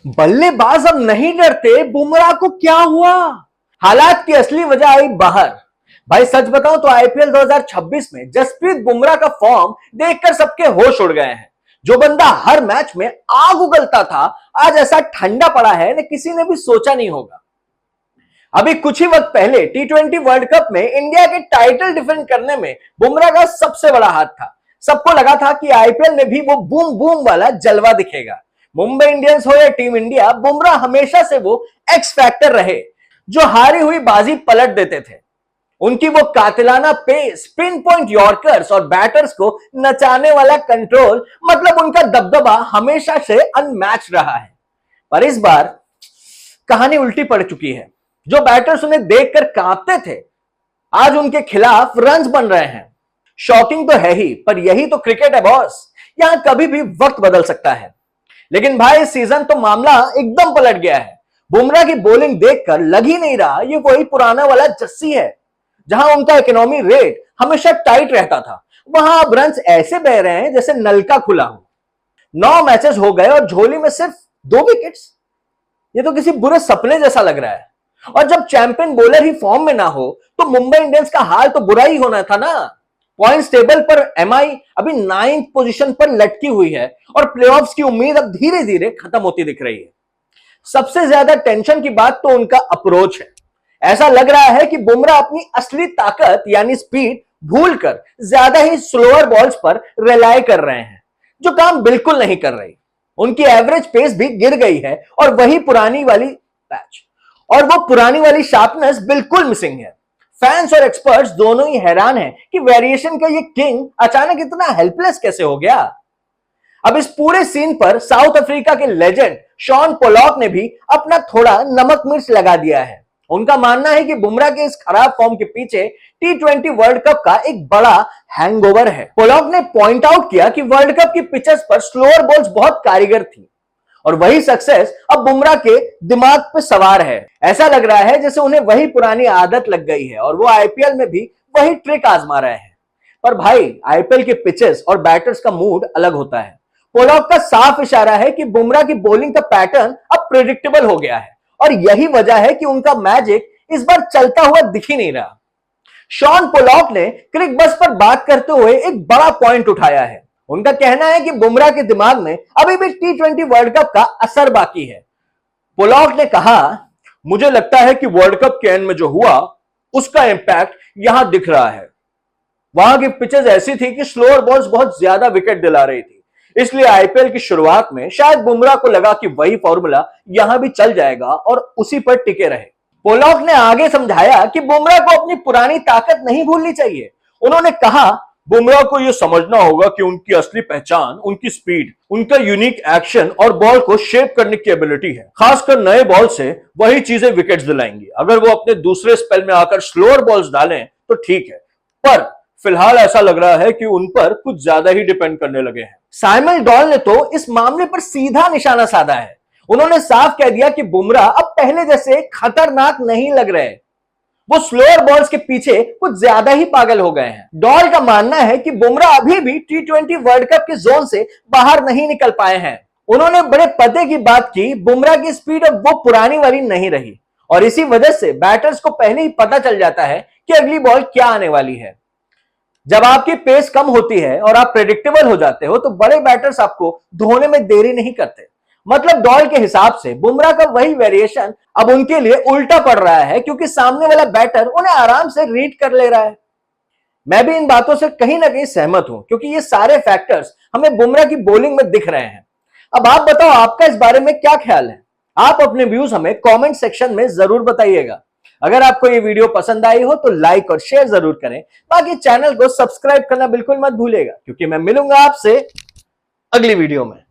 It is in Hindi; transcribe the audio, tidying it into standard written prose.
बल्लेबाज अब नहीं डरते, बुमराह को क्या हुआ? हालात की असली वजह आई बाहर। भाई सच बताऊं तो आईपीएल 2026 में जसप्रीत बुमराह का फॉर्म देखकर सबके होश उड़ गए हैं। जो बंदा हर मैच में आग उगलता था, आज ऐसा ठंडा पड़ा है न किसी ने भी सोचा नहीं होगा। अभी कुछ ही वक्त पहले टी20 वर्ल्ड कप में इंडिया के टाइटल डिफेंड करने में बुमराह का सबसे बड़ा हाथ था। सबको लगा था कि आईपीएल में भी वो बूम बूम वाला जलवा दिखेगा। मुंबई इंडियंस हो या टीम इंडिया, बुमराह हमेशा से वो एक्स फैक्टर रहे जो हारी हुई बाजी पलट देते थे। उनकी वो कातिलाना पेस, पिन पॉइंट यॉर्कर्स और बैटर्स को नचाने वाला कंट्रोल, मतलब उनका दबदबा हमेशा से अनमैच रहा है। पर इस बार कहानी उल्टी पड़ चुकी है। जो बैटर्स उन्हें देखकर कांपते थे, आज उनके खिलाफ रन्स बन रहे हैं। शॉकिंग तो है ही, पर यही तो क्रिकेट है बॉस। यहां कभी भी वक्त बदल सकता है। लेकिन भाई इस सीजन तो मामला एकदम पलट गया है। बुमराह की बॉलिंग देखकर लग ही नहीं रहा ये वही पुराना वाला जस्सी है। जहां उनका इकोनॉमी रेट हमेशा टाइट रहता था, वहां अब रन्स ऐसे बह रहे हैं जैसे नलका खुला हो। 9 मैचेस हो गए और झोली में सिर्फ 2 विकेट्स। ये तो किसी बुरे सपने जैसा लग रहा है। और जब चैंपियन बॉलर ही फॉर्म में ना हो तो मुंबई इंडियंस का हाल तो बुरा ही होना था ना। पॉइंट्स टेबल पर एमआई अभी 9th पोजीशन पर लटकी हुई है और प्लेऑफ्स की उम्मीद अब धीरे धीरे खत्म होती दिख रही है। सबसे ज्यादा टेंशन की बात तो उनका अप्रोच है। ऐसा लग रहा है कि बुमराह अपनी असली ताकत यानी स्पीड भूलकर ज्यादा ही स्लोअर बॉल्स पर रिलाय कर रहे हैं, जो काम बिल्कुल नहीं कर रही। उनकी एवरेज पेस भी गिर गई है और वही पुरानी वाली पैच और वो पुरानी वाली शार्पनेस बिल्कुल मिसिंग है। फैंस और एक्सपर्ट्स दोनों ही हैरान हैं कि वेरिएशन का ये किंग अचानक इतना हेल्पलेस कैसे हो गया। अब इस पूरे सीन पर साउथ अफ्रीका के लेजेंड शॉन पोलॉक ने भी अपना थोड़ा नमक मिर्च लगा दिया है। उनका मानना है कि बुमराह के इस खराब फॉर्म के पीछे टी20 वर्ल्ड कप का एक बड़ा हैंगओवर है। पोलॉक ने पॉइंट आउट किया कि वर्ल्ड कप की पिचेस पर स्लोअर बॉल्स बहुत कारीगर थी और वही सक्सेस अब बुमराह के दिमाग पे सवार है। ऐसा लग रहा है जैसे उन्हें वही पुरानी आदत लग गई है और वो आईपीएल में भी वही ट्रिक आजमा रहे हैं। पर भाई आईपीएल के पिचेस और बैटर्स का मूड अलग होता है। पोलॉक का साफ इशारा है कि बुमराह की बॉलिंग का पैटर्न अब प्रेडिक्टेबल हो गया है और यही वजह है कि उनका मैजिक इस बार चलता हुआ दिख ही नहीं रहा। शॉन पोलॉक ने क्रिक बस पर बात करते हुए एक बड़ा पॉइंट उठाया है। उनका कहना है कि बुमराह के दिमाग में अभी भी टी20 वर्ल्ड कप का असर बाकी है। पोलॉक ने कहा, मुझे लगता है कि वर्ल्ड कप के एंड में जो हुआ उसका इंपैक्ट यहां दिख रहा है। वहां की पिचेस ऐसी थी कि स्लोअर बॉल्स बहुत ज्यादा विकेट दिला रही थी, इसलिए आईपीएल की शुरुआत में शायद बुमराह को लगा कि वही फॉर्मूला यहां भी चल जाएगा और उसी पर टिके रहे। पोलॉक ने आगे समझाया कि बुमराह को अपनी पुरानी ताकत नहीं भूलनी चाहिए। उन्होंने कहा, बुमराह को यह समझना होगा कि उनकी असली पहचान उनकी स्पीड, उनका यूनिक एक्शन और बॉल को शेप करने की एबिलिटी है। खासकर नए बॉल से वही चीजें विकेट्स दिलाएंगी। अगर वो अपने दूसरे स्पेल में आकर स्लोअर बॉल्स डालें तो ठीक है, पर फिलहाल ऐसा लग रहा है कि उन पर कुछ ज्यादा ही डिपेंड करने लगे हैं। साइमन डॉल ने तो इस मामले पर सीधा निशाना साधा है। उन्होंने साफ कह दिया कि बुमराह अब पहले जैसे खतरनाक नहीं लग रहे। वो स्लोअर बॉल्स के पीछे कुछ ज्यादा ही पागल हो गए हैं। डॉल का मानना है कि बुमराह अभी भी टी20 वर्ल्ड कप के जोन से बाहर नहीं निकल पाए हैं। उन्होंने बड़े पते की बात की, बुमराह की स्पीड अब वो पुरानी वाली नहीं रही और इसी वजह से बैटर्स को पहले ही पता चल जाता है कि अगली बॉल क्या आने वाली है। जब आपकी पेस कम होती है और आप प्रेडिक्टेबल हो जाते हो तो बड़े बैटर्स आपको धोने में देरी नहीं करते। मतलब डॉल के हिसाब से बुमराह का वही वेरिएशन अब उनके लिए उल्टा पड़ रहा है, क्योंकि सामने वाला बैटर उन्हें आराम से रीड कर ले रहा है। मैं भी इन बातों से कहीं ना कहीं सहमत हूं, क्योंकि ये सारे फैक्टर्स हमें बुमराह की बॉलिंग में दिख रहे हैं। अब आप बताओ, आपका इस बारे में क्या ख्याल है? आप अपने व्यूज हमें कमेंट सेक्शन में जरूर बताइएगा। अगर आपको ये वीडियो पसंद आई हो तो लाइक और शेयर जरूर करें। बाकी चैनल को सब्सक्राइब करना बिल्कुल मत भूलिएगा, क्योंकि मैं मिलूंगा आपसे अगली वीडियो में।